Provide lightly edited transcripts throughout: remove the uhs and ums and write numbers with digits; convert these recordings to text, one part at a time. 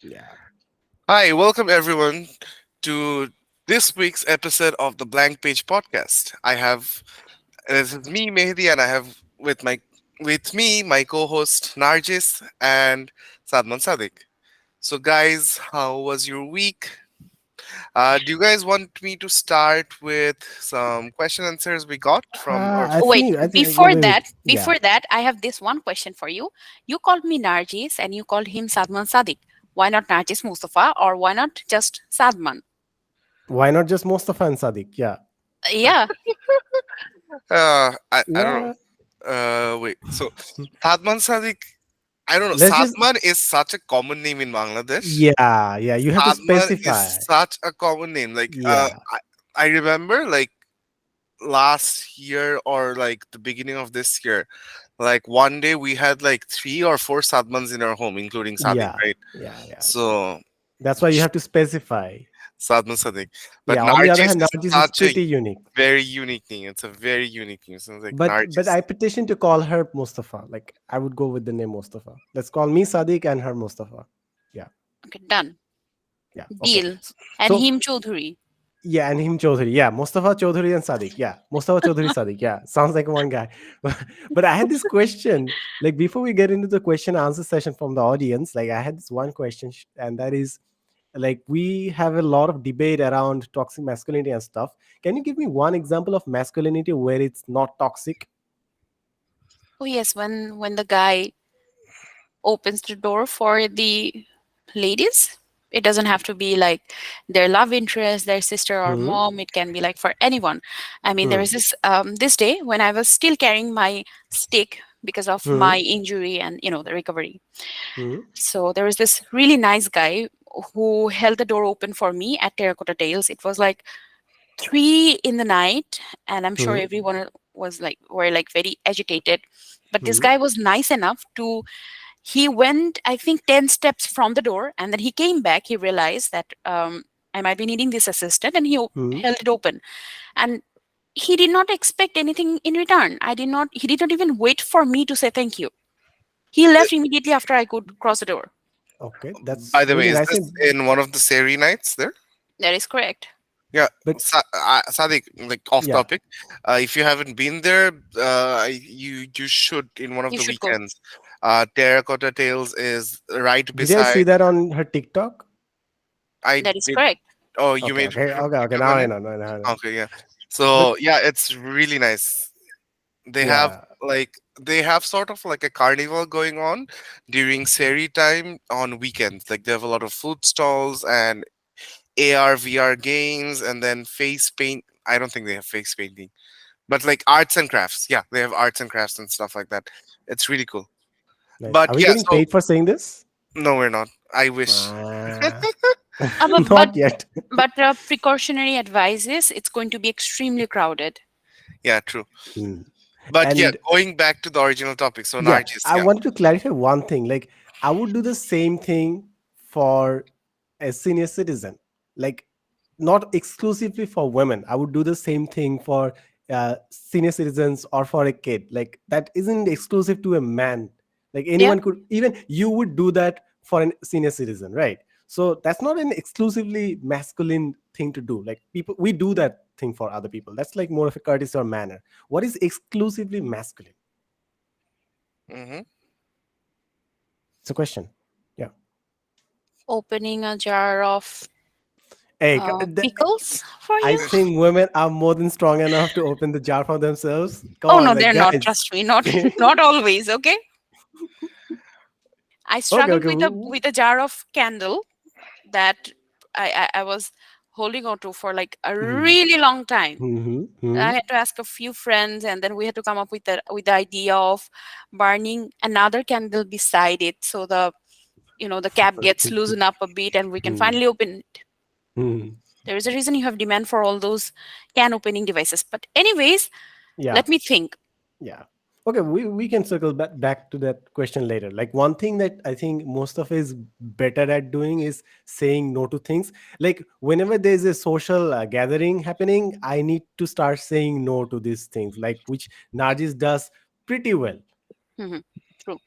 Yeah. Hi, welcome everyone to this week's episode of the Blank Page Podcast. This is me, Mehdi, and I have with me my co-host Narjis and Sadman Sadiq. So, guys, how was your week? Do you guys want me to start with some question answers we got from our? I Wait, think before wait, that, wait. Yeah. before that, I have this one question for you. You called me Narjis and you called him Sadman Sadiq. Why not Narjis Mustafa or why not just Sadman? Why not just Mustafa and Sadiq? Yeah. Yeah, I don't know. Yeah. Wait. So, Sadman Sadiq. I don't know. Let's just. Sadman is such a common name in Bangladesh. Yeah. Yeah. You have to Sadman is specify. such a common name. Yeah. I remember last year or like the beginning of this year, like one day we had like three or four Sadmans in our home, including Sadiq, Yeah. right? Yeah. Yeah. So That's why you have to specify. Sadman Sadiq. But Yeah. On the other Nargis hand, is Nargis is such a pretty unique. very unique name. It's a very unique name. So it's like But Nargis. I petition to call her Mustafa. Like I would go with the name Mustafa. Let's call me Sadiq and her Mustafa. Yeah. okay, done. Yeah. Okay. Deal. And So him Chaudhuri. yeah, and him Chaudhary. Yeah, Mustafa Chaudhary and Sadiq. Yeah, Mustafa Chaudhary Sadiq. Yeah, sounds like one guy. But I had this question. Like before we get into the question answer session from the audience, like I had this one question, and that is like we have a lot of debate around toxic masculinity and stuff. Can you give me one example of masculinity where it's not toxic? Oh yes, when the guy opens the door for the ladies. It doesn't have to be like their love interest, their sister or Hmm. mom. It can be like for anyone. I mean, there Hmm. was this day when I was still carrying my stick because of Hmm. my injury and the recovery. Hmm. So there was this really nice guy who held the door open for me at Terracotta Tales. It was like 3 in the night, and I'm sure Hmm. everyone was like were like very agitated. But this Hmm. guy was nice enough to he went, I think, 10 steps from the door, and then he came back. He realized that I might be needing this assistant, and Hmm. held it open. And he did not expect anything in return. He did not even wait for me to say thank you. He left immediately after I could cross the door. Okay, that's By the way, really is nice. this in one of the Seri nights there? That is correct. Yeah, But Sadiq, like off yeah, topic. If you haven't been there, you should in one of You the should go. weekends. Terracotta Tales is right did I see beside. that on her TikTok? I That is did. correct. Oh, you Okay, made okay, okay, okay. TikTok Now on I it. know, now I know. Okay, yeah. But So yeah, it's really nice. They have yeah, they have sort of like a carnival going on during Seri time on weekends. Like they have a lot of food stalls and AR VR games, and then face paint. I don't think they have face painting, but like arts and crafts. Yeah, they have arts and crafts and stuff like that. It's really cool. nice. But Are we yeah, getting so paid for saying this? no, we're not. I wish. Uh, But but, not yet. but precautionary advice is it's going to be extremely crowded. Yeah, true. Hmm. But yeah, And going back to the original topic. So yeah, Nargis, I yeah. wanted to clarify one thing. Like, I would do the same thing for a senior citizen. Like, not exclusively for women. I would do the same thing for senior citizens or for a kid. Like, that isn't exclusive to a man. Like, Yeah. anyone could, even you would do that for a senior citizen, right? So that's not an exclusively masculine thing to do. Like, people, we do that thing for other people. That's like more of a courtesy or manner. What is exclusively masculine? Hmm. It's a question. Yeah. Opening a jar of Hey, pickles for I you. think women are more than strong enough to open the jar for themselves. Come Oh on, no, like they're not. guys. Trust me, not not always. Okay. I Okay, struggled okay. with a jar of candle that I was holding on to for like a Mhm, really long time. mhm, I mhm. had to ask a few friends, and then we had to come up with the idea of burning another candle beside it, so the cap gets loosened up a bit, and we can Mhm, finally open it. mhm. There is a reason you have demand for all those can opening devices. But anyways, Yeah, let me think. yeah. Okay, we can circle back to that question later. Like one thing that I think most of is better at doing is saying no to things. Like whenever there's a social gathering happening, I need to start saying no to these things, like which Nargis does pretty well. Mhm. True.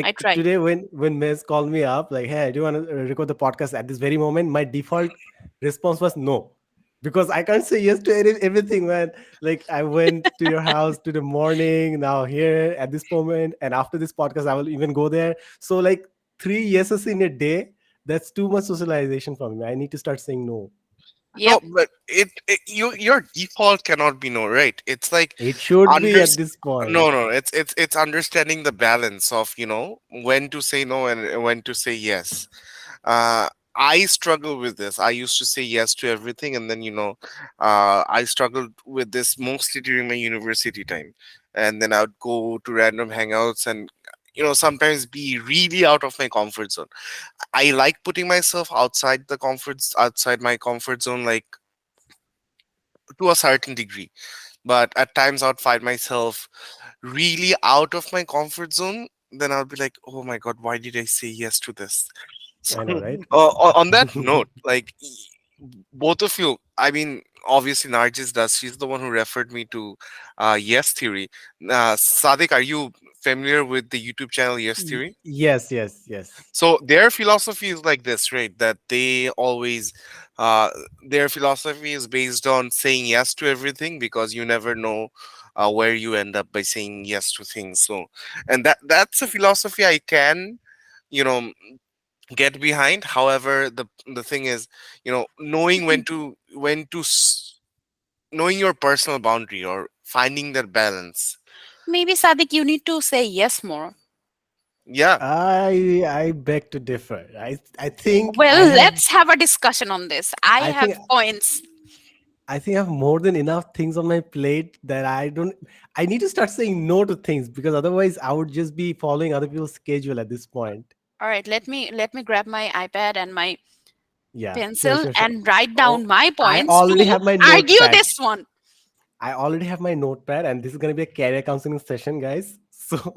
I Like try. today, when Miz called me up, like, "Hey, do you want to record the podcast at this very moment?" My default response was no, because I can't say yes to everything, man. Like I went to your house to the morning, now here at this moment, and after this podcast, I will even go there. So like three yeses in a day, that's too much socialization for me. I need to start saying no. No, Yep. but your default cannot be no, right? It's like It should be under at this no, point. no, it's understanding the balance of, when to say no and when to say yes. I struggle with this. I used to say yes to everything, and then I struggled with this mostly during my university time, and then I would go to random hangouts and sometimes be really out of my comfort zone. I like putting myself outside my comfort zone, like to a certain degree, but at times I'd find myself really out of my comfort zone. Then I'll be like, oh my god, why did I say yes to this? So, I know, right? on that note, like, both of you, I mean, obviously Nargis does. She's the one who referred me to Yes Theory. Sadiq, are you familiar with the YouTube channel Yes Theory? Yes, yes, yes. So their philosophy is like this, right? That they always, uh, their philosophy is based on saying yes to everything, because you never know where you end up by saying yes to things. So, and that's a philosophy I can, you know, get behind. However, the thing is, knowing knowing your personal boundary or finding that balance. Maybe Sadik, you need to say yes more. Yeah. I beg to differ. I think I Well, have let's have a discussion on this. I I have think points. I think I have more than enough things on my plate that I need to start saying no to things, because otherwise I would just be following other people's schedule at this point. All right, let me grab my iPad and my Yeah, sure, pencil sure, sure. and write Oh, down my I points already to have my argue notepad. this one. I already have my notepad, and this is gonna be a career counseling session, guys. So,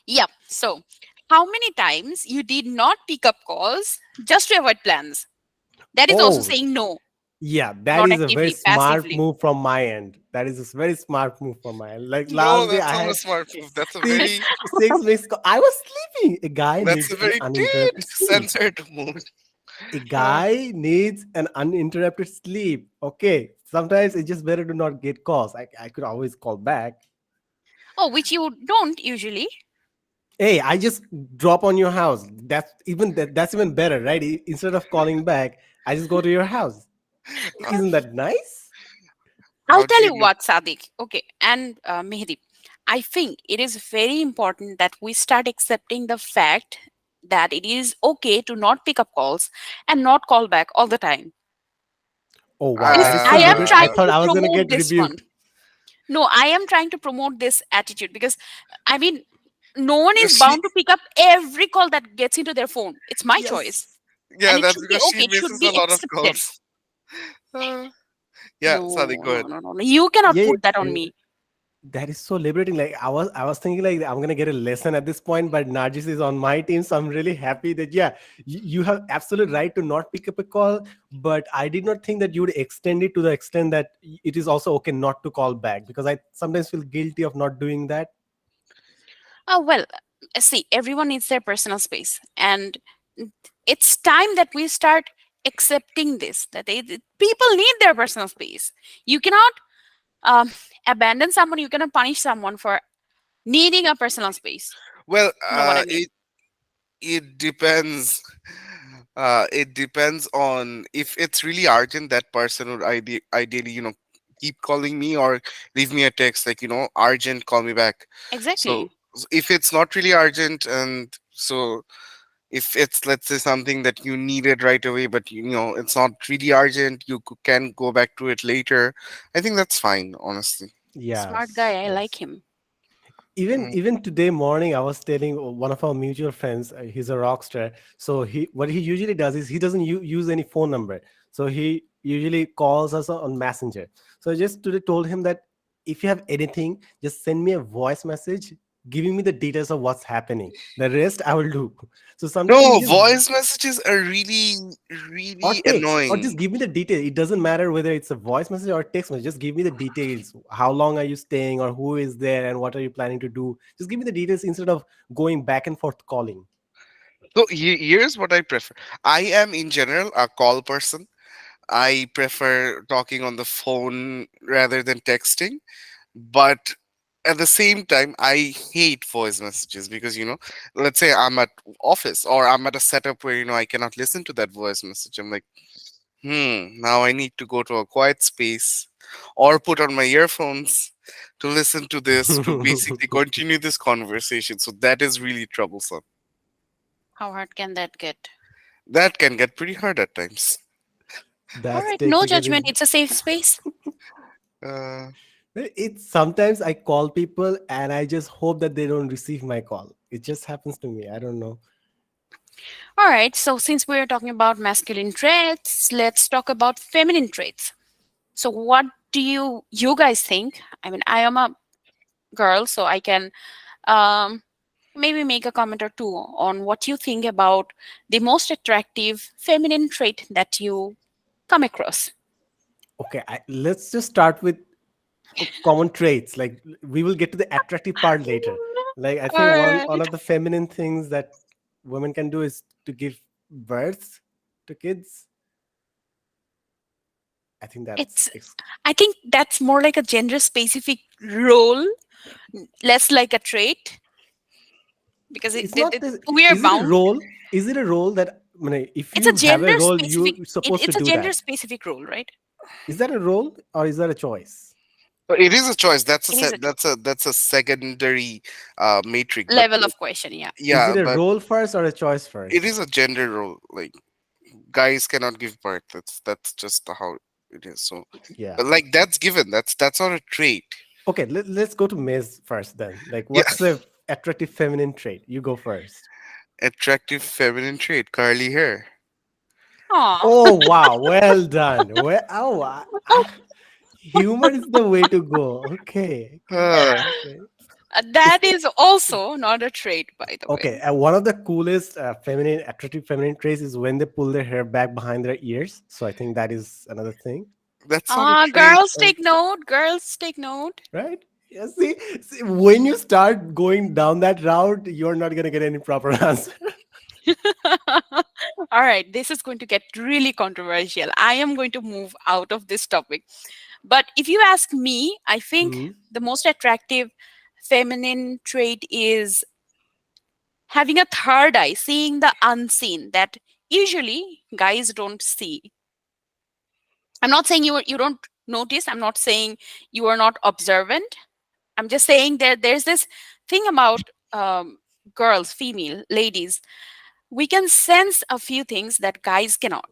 Yep. So, how many times you did not pick up calls just to avoid plans? That is also oh saying no, yeah, that not is a very actively, smart passively. move from my end. That is a very smart move from my end. Like No, last day, that's I not a had smart move. That's a six very six missed calls. I was sleeping. A guy that's needs a an very uninterrupted sleep. censored move. A Uh, guy needs an uninterrupted sleep. Okay, sometimes it's just better to not get calls. I could always call back. Oh, which you don't usually. Hey, I just drop on your house. That's even better, right? Instead of calling back, I just go to your house. how, Isn't that nice? I'll how do tell you you know? what, Sadiq. Okay, and Mehdi, I think it is very important that we start accepting the fact that it is okay to not pick up calls and not call back all the time. Oh wow, This that is so I am liberal. I trying Uh, thought to I was gonna promote get this one. rebuked. No, I am trying to promote this attitude because I mean, no one is she, bound to pick up every call that gets into their phone. It's my choice, Yes. yeah, and it that's should be because she okay. It should misses a be lot of accepted. calls. Uh, yeah, Sadiq, No, go no, ahead. no, no, no. You cannot Yeah, put that on yeah, me. that is so liberating. Like I was thinking like I'm gonna get a lesson at this point, but Nargis is on my team, so I'm really happy that yeah, you have absolute right to not pick up a call. But I did not think that you would extend it to the extent that it is also okay not to call back, because I sometimes feel guilty of not doing that. Oh well, see, everyone needs their personal space, and it's time that we start accepting this. That people need their personal space. You cannot um, abandon someone. You cannot punish someone for needing a personal space. Well, You know what I mean? it depends. It depends on if it's really urgent. That person would ideally, keep calling me or leave me a text like, urgent, call me back. So, Exactly. if it's not really urgent, and so if it's, let's say, something that you needed right away, but it's not really urgent, you can go back to it later. I think that's fine, honestly. Smart guy. Yes, I like yes. him. even Mm. even today morning I was telling one of our mutual friends, he's a rock star. So he what he usually does is he doesn't use any phone number, so he usually calls us on messenger. So I just today told him that if you have anything, just send me a voice message, giving me the details of what's happening. The rest I will do. So sometimes you No, just, voice messages are really, or really text, or just annoying. give me the detail. It doesn't matter whether it's a voice message or text message. Just give me the details. How long are you staying, or who is there, and what are you planning to do? Just give me the details instead of going back and forth calling. So here's what I prefer. I am in general a call person. I prefer talking on the phone rather than texting. But at the same time, I hate voice messages because, let's say I'm at office or I'm at a setup where, I cannot listen to that voice message. I'm like, now I need to go to a quiet space or put on my earphones to listen to this, to basically continue this conversation. So that is really troublesome. How hard can that get? That can get pretty hard at times. All That's right, no taking judgment. it. It's a safe space. Uh, It's sometimes I call people and I just hope that they don't receive my call. It just happens to me. I don't know. All right, so since we're talking about masculine traits, let's talk about feminine traits. So, what do you guys think? I mean, I am a girl, so I can um, maybe make a comment or two on what you think about the most attractive feminine trait that you come across. Okay, let's just start with common traits. Like we will get to the attractive part later. Like I All think one right. of the feminine things that women can do is to give birth to kids. I think It's I think that's more like a gender specific role, less like a trait, because it's not this. we are Is it a bound. role? Is it a role that if It's a you have a gender role, specific. you're supposed to It's a do gender that? specific role, right? Is that a role or is that a choice? but it is a choice. That's a It is a that's a secondary metric. But level of question. Yeah. Is yeah, it a but role first or a choice it first? is a gender role. Like guys cannot give birth. That's just how it is. So, Yeah. but like that's given. That's not a trait. Okay, let's go to Miz first then. Like, Yeah, what's the attractive feminine trait? You go first. attractive feminine trait, curly hair. Aw. Oh, wow. Well done. Well, oh, humor is the way to go. Okay. Okay. Uh, Okay. That It's, is also not a trait, by the way. okay. One of the coolest attractive feminine traits is when they pull their hair back behind their ears. So I think that is another thing, that's not a Ah, trait. girls take note. Girls take note. right? Yeah, see, when you start going down that route, you're not going to get any proper answer. All right, this is going to get really controversial. I am going to move out of this topic. But if you ask me, I think Hmm. the most attractive feminine trait is having a third eye, seeing the unseen that usually guys don't see. I'm not saying you don't notice. I'm not saying you are not observant. I'm just saying that there's this thing about girls, female ladies. We can sense a few things that guys cannot.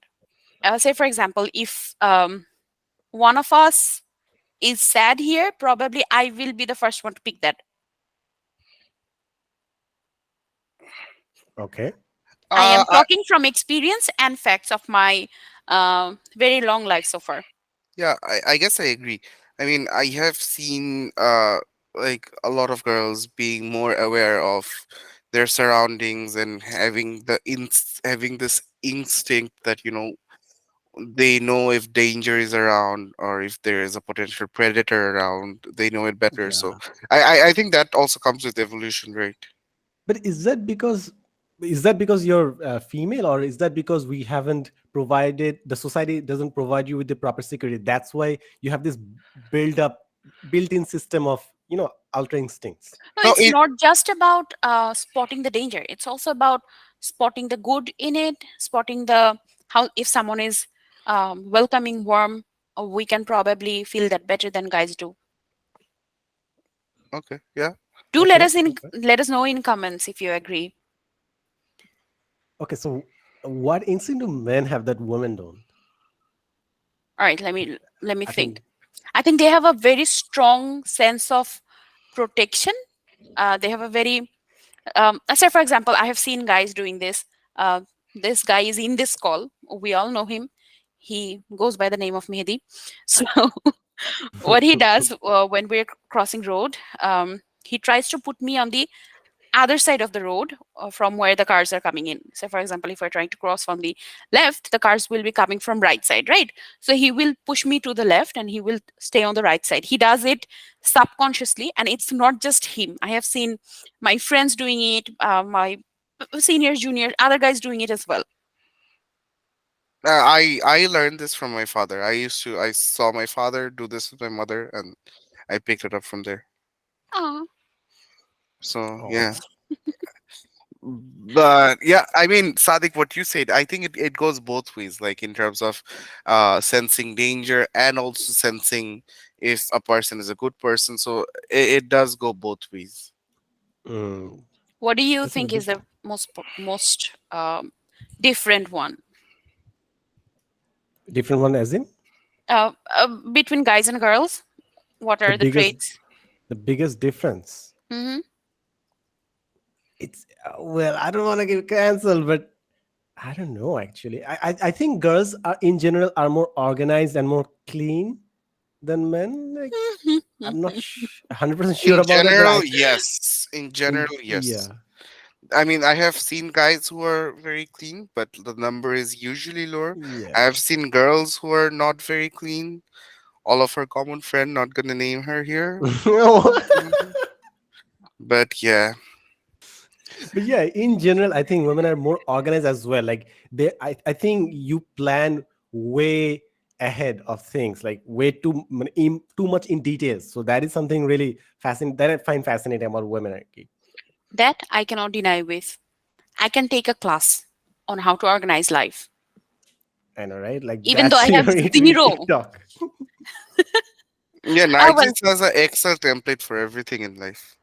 Say, for example, if one of us is sad here, probably I will be the first one to pick that. Okay. I Uh, am talking from experience and facts of my very long life so far. Yeah, I guess I agree. I mean, I have seen like a lot of girls being more aware of their surroundings and having this instinct that they know if danger is around or if there is a potential predator around. They know it better. So Yeah. I think that also comes with evolution, right? But is that because you're female, or is that because we haven't provided the society doesn't provide you with the proper security? That's why you have this built up built-in system of ultra instincts. No, No, it's not just about spotting the danger. It's also about spotting the good in it, spotting the how if someone is welcoming, warm, we can probably feel that better than guys do. okay, yeah. Do Okay. Okay. let us know in comments if you agree. Okay. So, what instinct do men have that women don't? All right, let me I think. think. I think they have a very strong sense of protection. They have a very say for example, I have seen guys doing this. This guy is in this call. We all know him. He goes by the name of Mehdi. So what he does when we're crossing road. He tries to put me on the other side of the road, from where the cars are coming in. So for example, if we're trying to cross from the left, the cars will be coming from right side, right? So he will push me to the left and he will stay on the right side. He does it subconsciously, and it's not just him. I have seen my friends doing it, my seniors, juniors, other guys doing it as well. I learned this from my father. I saw my father do this with my mother, and I picked it up from there. Oh, So Oh, yeah. But yeah, I mean, Sadiq, what you said, I think it goes both ways, like in terms of sensing danger and also sensing if a person is a good person. So it does go both ways. mm, what do you this is a think is good the most different one, different one, as in between guys and girls? What the are the biggest traits? the biggest difference. Hmm. It's well, I don't want to get cancelled, but I don't know actually. I think girls are in general are more organized and more clean than men. Like I'm not 100% In sure about that, but general, I yes. In general, yes. yeah, I mean, I have seen guys who are very clean, but the number is usually lower. I yeah. have seen girls who are not very clean. All of her common friend, not gonna name her here. But yeah, But yeah, in general, I think women are more organized as well. Like I think you plan way ahead of things, like way too much in details. So that is something really fascinating that I find fascinating about women. Aki. That I cannot deny with. I can take a class on how to organize life, I know, right? Like even though that's I have your zero. TikTok. yeah. Ah, well, Nargis has an Excel template for everything in life.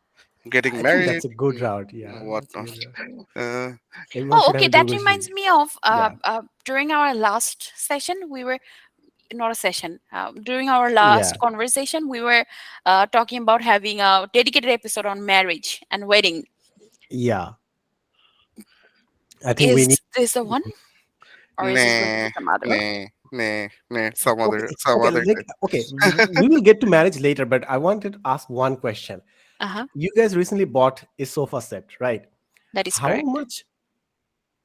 Getting I think married, that's a good mm, route. Yeah, that's a whatnot. good route. Uh, Everyone oh, should have okay. a That Google reminds sheet. me of Yeah, during our last session, we were not a session. During our last yeah, conversation, we were talking about having a dedicated episode on marriage and wedding. yeah. I think we need. Is this the one, or is this going to be nah, some other? nah. Okay, Some okay, other like okay. We will get to marriage later, but I wanted to ask one question. Uh huh. You guys recently bought a sofa set, right? That is How correct. much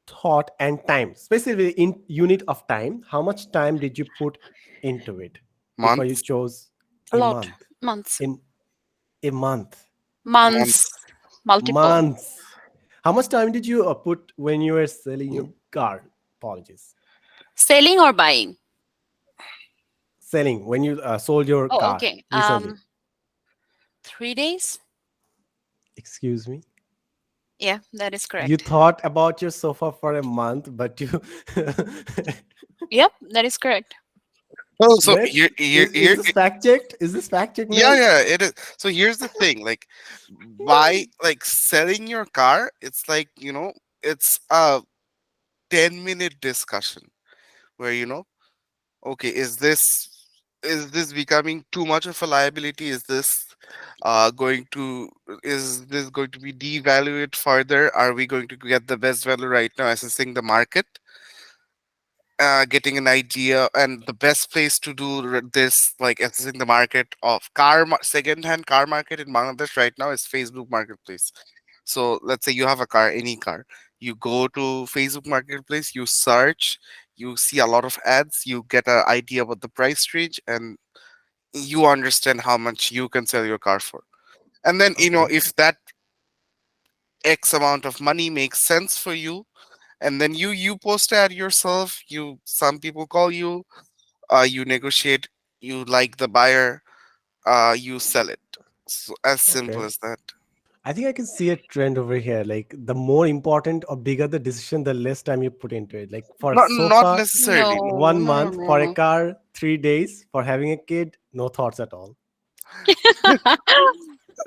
thought and time, specifically in unit of time, how much time did you put into it before you months, chose A a lot. month? Months. In a month, Months. months. Multiple. months. How much time did you put when you were selling your car? Apologies. Selling or buying? Selling when you sold your Oh, car okay. recently. 3 days. Excuse me. Yeah, that is You correct. thought about your sofa for a month, but you Yep, that is correct. Oh, so man, is this fact checked? Is this fact checked, yeah, man? yeah, it is. So here's the thing, like, buy, like, selling your car, it's like, it's a 10-minute discussion where, okay, is this becoming too much of a liability? Is this going to be devalued further? Are we going to get the best value right now, assessing the market, getting an idea, and the best place to do this, like assessing the market of second-hand car market in Bangladesh right now, is Facebook Marketplace. So let's say you have a car, any car, you go to Facebook Marketplace, you search, you see a lot of ads, you get an idea about the price range, and you understand how much you can sell your car for. And then, Okay. if that X amount of money makes sense for you, and then you post ad yourself, some people call you, you negotiate, you like the buyer, you sell it. So as simple Okay. as that. I think I can see a trend over here. Like the more important or bigger the decision, the less time you put into it. Like for a Not sofa, necessarily. No, one no, no, month; no, for a no. car, 3 days; for having a kid, no thoughts at all.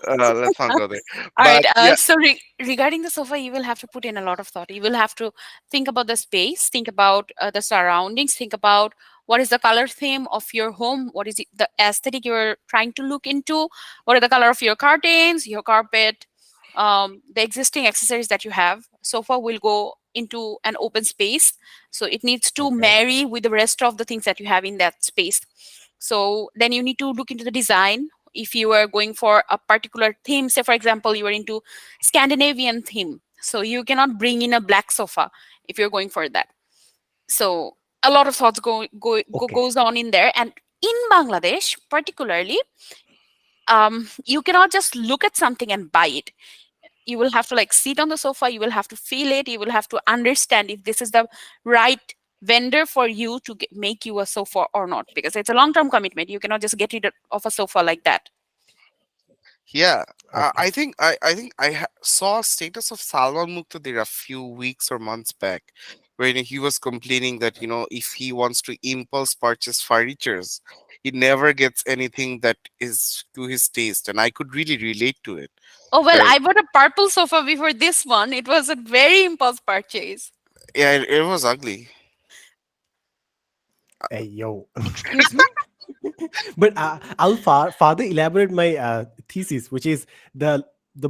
Let's not go there. All right. But yeah, So regarding the sofa, you will have to put in a lot of thought. You will have to think about the space, think about the surroundings, think about what is the color theme of your home, what is the aesthetic you're trying to look into, what are the color of your curtains, your carpet, the existing accessories that you have. Sofa will go into an open space, so it needs to Okay. marry with the rest of the things that you have in that space. So then you need to look into the design. if you are going for a particular theme, say for example you are into Scandinavian theme, so you cannot bring in a black sofa if you're going for that. So a lot of thoughts Okay. goes on in there. And in Bangladesh particularly, you cannot just look at something and buy it. You will have to like sit on the sofa, you will have to feel it, you will have to understand if this is the right vendor for you to make you a sofa or not, because it's a long term commitment. You cannot just get rid of a sofa like that. Yeah, Okay. I saw a status of Salman Muqtadir a few weeks or months back, where he was complaining that if he wants to impulse purchase furnitures, he never gets anything that is to his taste, and I could really relate to it. Oh well, That I bought a purple sofa before this one. It was a very impulse purchase. yeah, it was ugly. Hey yo. Excuse me. But I'll further elaborate my thesis, which is the the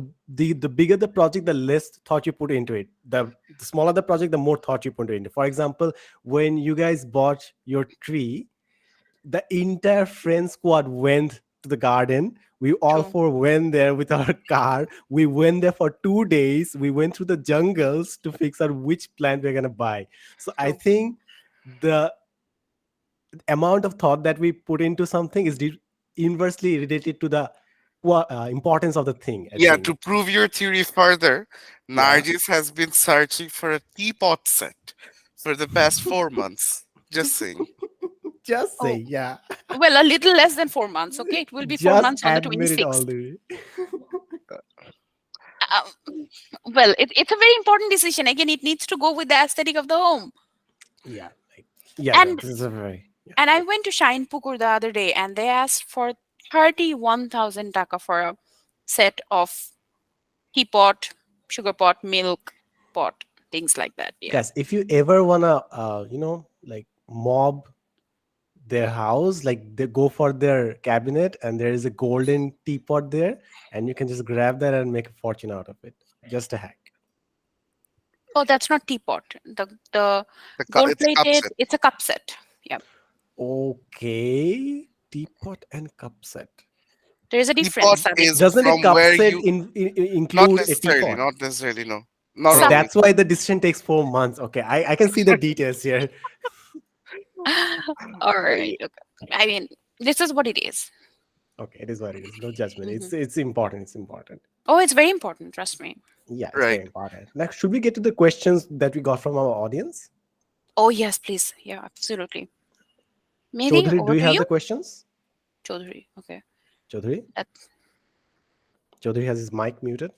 bigger the project, the less thought you put into it. The smaller the project, the more thought you put into it. For example, when you guys bought your tree, the entire friend squad went to the garden. We all True. four went there with our car. We went there for 2 days. We went through the jungles to fix out which plant we're gonna buy. So I True. think the amount of thought that we put into something is inversely related to the importance of the thing at the Yeah, end. to prove your theory further, Yeah. Nargis has been searching for a teapot set for the past 4 months. Just saying. Just say Oh yeah. well, a little less than 4 months. Okay, it will be four Just months on the admit it 26th. already. Well, it's a very important decision. Again, it needs to go with the aesthetic of the home. Yeah. Like, yeah. And This is a very yeah. I went to Shine Pukur the other day, and they asked for 31,000 taka for a set of teapot, sugar pot, milk pot, things like that. Yeah. Guys, if you ever wanna like mob their house, like they go for their cabinet and there is a golden teapot there, and you can just grab that and make a fortune out of it. Just a hack. Oh, that's not teapot. The gold It's a cup plated. set. It's a cup set. Yeah. Okay. Teapot and cup set. There is a Teapot difference, Sadik. is Doesn't a from cup where set you Mm. not include a necessarily, teapot? not necessarily, no. Not Oh, Some. always. that's why the decision takes 4 months. Okay, I can see the details here. All right. Okay. I mean, this is what it is. Okay, it is what it is. No judgment. Mhm. It's important. It's important. Oh, it's very important. Trust me. Yeah, it's Right. very important. Now, should we get to the questions that we got from our audience? Oh yes, please. Yeah, absolutely. Maybe Chaudhary, do over you to have you, the questions? Chaudhary. Okay. Chaudhary? That, Chaudhary has his mic muted.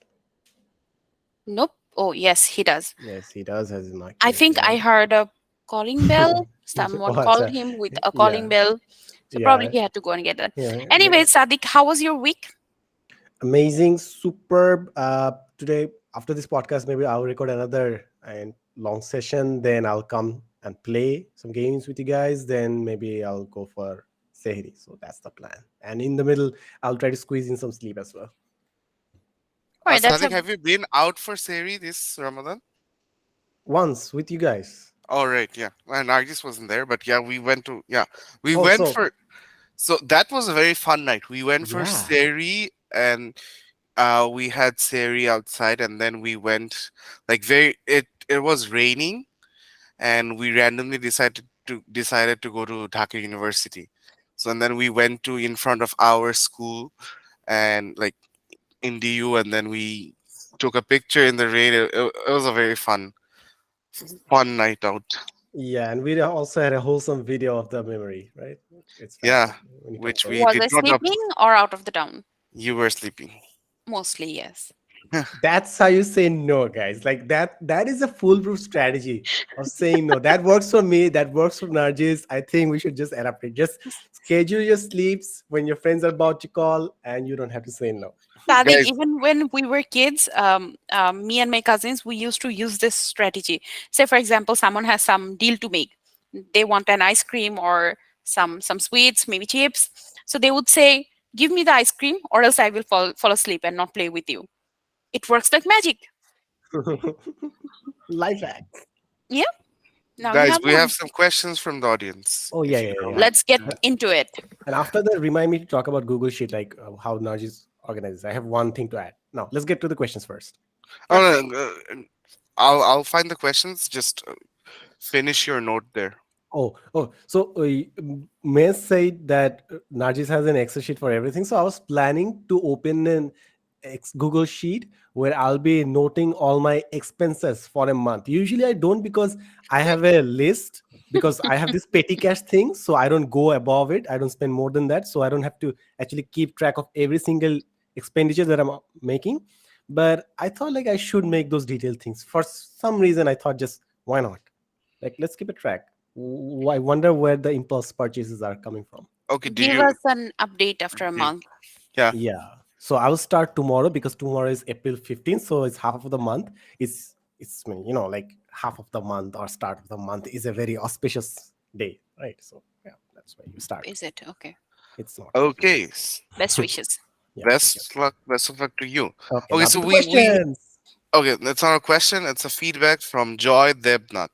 nope. Oh yes, he does. Yes, he does has his mic I muted. think I heard a calling bell. Oh, Someone that's called him with a calling yeah, bell. So probably yeah, he had to go and get that. yeah. Anyway, Sadiq, how was your week? Amazing, superb. Today, after this podcast, maybe I'll record another and long session. Then I'll come and play some games with you guys. Then maybe I'll go for Sehri. So that's the plan. And in the middle, I'll try to squeeze in some sleep as well. All right, that's Sadiq, a. have you been out for Seri this Ramadan? Once with you guys. All right, yeah. And Nargis wasn't there, but yeah, we Oh, went so for. So that was a very fun night. We went for yeah. Seri, and we had Seri outside, and then we went like it was raining, and we randomly decided to go to Dhaka University. So and then we went to in front of our school and like in DU, and then we took a picture in the rain. It was a very fun night out. Yeah, and we also had a wholesome video of the memory, right? It's Yeah, fantastic when you come which across we it. Was did I not up. sleeping or out of the town? You were sleeping. Mostly, yes. That's how you say no, guys. Like that is a foolproof strategy of saying no. That works for me. That works for Nargis. I think we should just adapt it. Just schedule your sleeps when your friends are about to call, and you don't have to say no. Sadik, Guys, even when we were kids, me and my cousins, we used to use this strategy. Say, for example, someone has some deal to make. They want an ice cream or some sweets, maybe chips. So they would say, "Give me the ice cream, or else I will fall asleep and not play with you." It works like magic. Life hack. Yeah. Now you Guys, have we have one. some questions from the audience, Oh yeah, if you yeah, yeah, don't yeah. mind. Let's get Uh, into it. And after that, remind me to talk about Google Sheet, like how Nargis organizes. I have one thing to add. Now, let's get to the questions first. Oh, Perfect. no, I'll find the questions. Just finish your note there. Oh. So May said that Nargis has an Excel sheet for everything. So I was planning to open an Google Sheet where I'll be noting all my expenses for a month. Usually I don't, because I have a list, because I have this petty cash thing. So I don't go above it. I don't spend more than that. So I don't have to actually keep track of every single expenditure that I'm making. But I thought like I should make those detailed things. For some reason, I thought, just why not? Like, let's keep a track. I wonder where the impulse purchases are coming from. Okay, did Give you? us an update after a Yeah. month. Yeah. Yeah. So I will start tomorrow, because tomorrow is April 15th. So it's half of the month. It's I mean, like half of the month or start of the month is a very auspicious day, right? So yeah, that's why you start. Is it? Okay. It's not. Okay. Best wishes. Yeah, thank you. Best luck. Best of luck to you. Okay, Okay, now to so the we questions. okay. That's not a question. It's a feedback from Joy Debnath.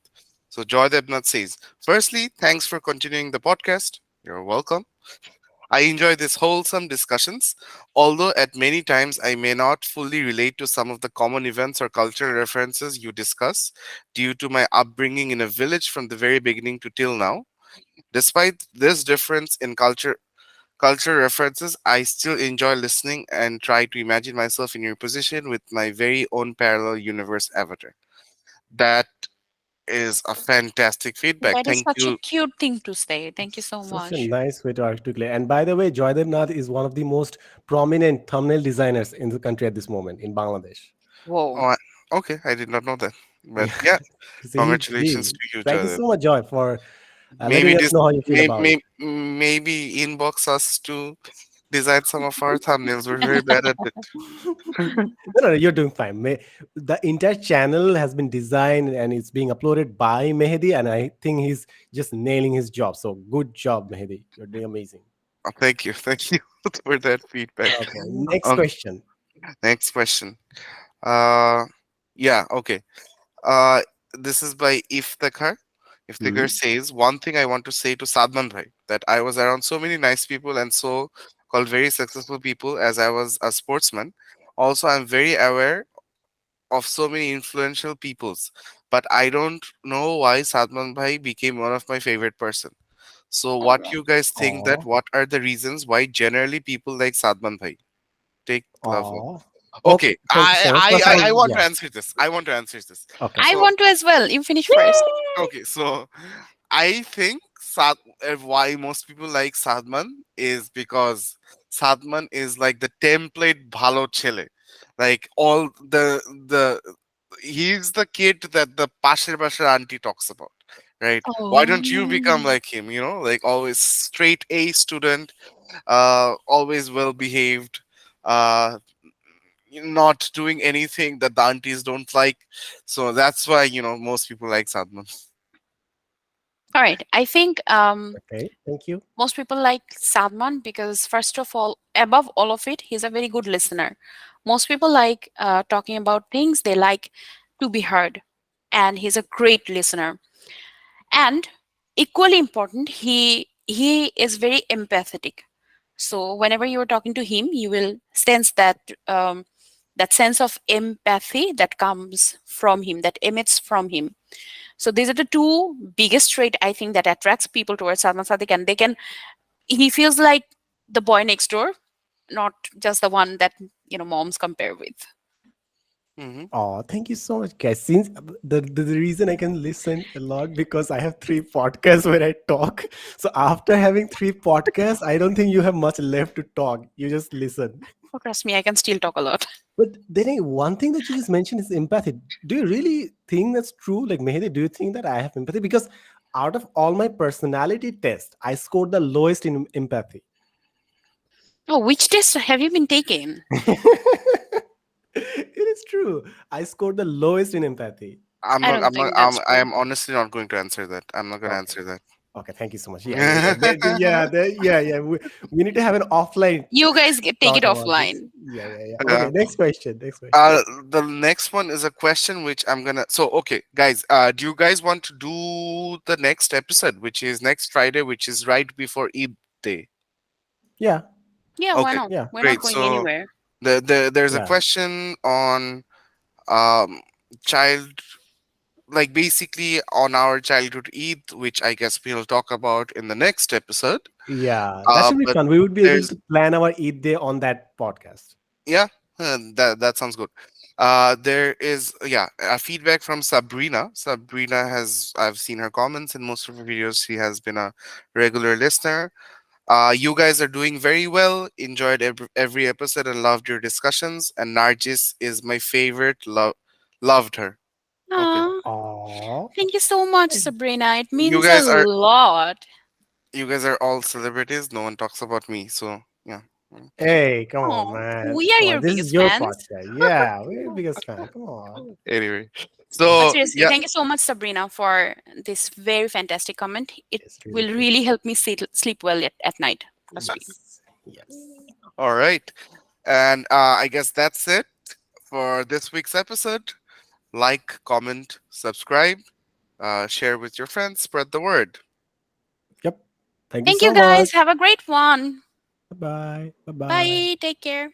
So Joy Debnath says, firstly, thanks for continuing the podcast. You're welcome. I enjoy these wholesome discussions, although at many times I may not fully relate to some of the common events or cultural references you discuss due to my upbringing in a village from the very beginning to till now. Despite this difference in cultural references, I still enjoy listening and try to imagine myself in your position with my very own parallel universe avatar. That is a fantastic feedback. That is Thank such a you. cute thing to say. Thank you so Such a much. nice way to articulate. And by the way, Joydev Nath is one of the most prominent thumbnail designers in the country at this moment in Bangladesh. Whoa. Oh, okay, I did not know that. But Yeah, yeah, he's a huge congratulations deal. to you, Thank you Jadip. so much, Joy, for letting Maybe us this, know how you feel about it. maybe inbox us to design some of our thumbnails. We're very bad at it. No, you're doing fine. The entire channel has been designed and it's being uploaded by Mehdi, and I think he's just nailing his job. So good job, Mehdi. You're doing amazing. Thank you, thank you for that feedback. Okay, next Okay, question. next question. Uh, yeah, okay. Uh, this is by Iftikhar. Iftikhar Hmm. says, one thing I want to say to Sadman Bhai, that I was around so many nice people and so called very successful people as I was a sportsman. Also, I'm very aware of so many influential peoples, but I don't know why Sadman Bhai became one of my favorite person. So, All what right. you guys think that? Aw, What are the reasons why generally people like Sadman Bhai? Take love one. aw. Okay, Okay, thank you so much. First, I want yeah. to answer this. I want to answer this. Okay. I So want to as well. You finish first. Yay! okay, so I think why most people like Sadman is because Sadman is like the template bhalo chele. Like all the he's the kid that the pasher auntie talks about. Right? Why don't you become Oh. like him? Like always straight A student, always well behaved, uh, not doing anything that the aunties don't like. So that's why most people like Sadman. All right. I think Okay, thank you. most people like Salman because, first of all, above all of it, he's a very good listener. Most people like talking about things they like to be heard, and he's a great listener. And equally important, he is very empathetic. So whenever you are talking to him, you will sense that sense of empathy that comes from him, that emits from him. So these are the two biggest trait I think that attracts people towards Salman Sadiq, and they can he feels like the boy next door, not just the one that moms compare with. Hmm. Oh, thank you so much, guys. Since the reason I can listen a lot, because I have three podcasts where I talk. So after having three podcasts, I don't think you have much left to talk. You just listen. Oh, trust me, I can still talk a lot. But then one thing that you just mentioned is empathy. Do you really think that's true? Like Mehdi, do you think that I have empathy? Because out of all my personality tests, I scored the lowest in empathy. Oh, which test have you been taking? It is true. I scored the lowest in empathy. I don't think that's I true. am honestly not going to answer that. I'm not going to Okay. answer that. Okay, thank you so much. Yeah. Yeah. We need to have an offline You guys take it talk about this. offline. Yeah. Yeah. Okay, next question. Next question. The next one is a question which I'm gonna. So, okay, guys, do you guys want to do the next episode, which is next Friday, which is right before Eid Day? Yeah, Yeah, why Okay, not? yeah, We're not great. going So, anywhere. there's a yeah, question on um child, like basically on our childhood Eid, which I guess we'll talk about in the next episode. yeah. That should be But fun. We would be able there's to plan our Eid day on that podcast. Yeah, that sounds good. There is a feedback from Sabrina. Sabrina has I've seen her comments in most of her videos. She has been a regular listener. You guys are doing very well. Enjoyed every episode and loved your discussions. And Nargis is my favorite. Loved her. Okay, Aw, Oh, thank you so much, Sabrina. It you means a guys are lot. you guys are all celebrities. No one talks about me. So yeah. Mm. hey, come on, Oh, man. we are Come on. your This is biggest your fans. podcast. Yeah, we're your biggest fan. Come on. Anyway, But so seriously, yeah, thank you so much, Sabrina, for this very fantastic comment. It Yes, really will appreciate. really help me sleep well at night. Trust me. Yes, yes. all right. And I guess that's it for this week's episode. Like, comment, subscribe, share with your friends, spread the word. Yep. Thank you Thank so you, guys. much. Have a great one. Bye bye. Bye bye. Bye. Take care.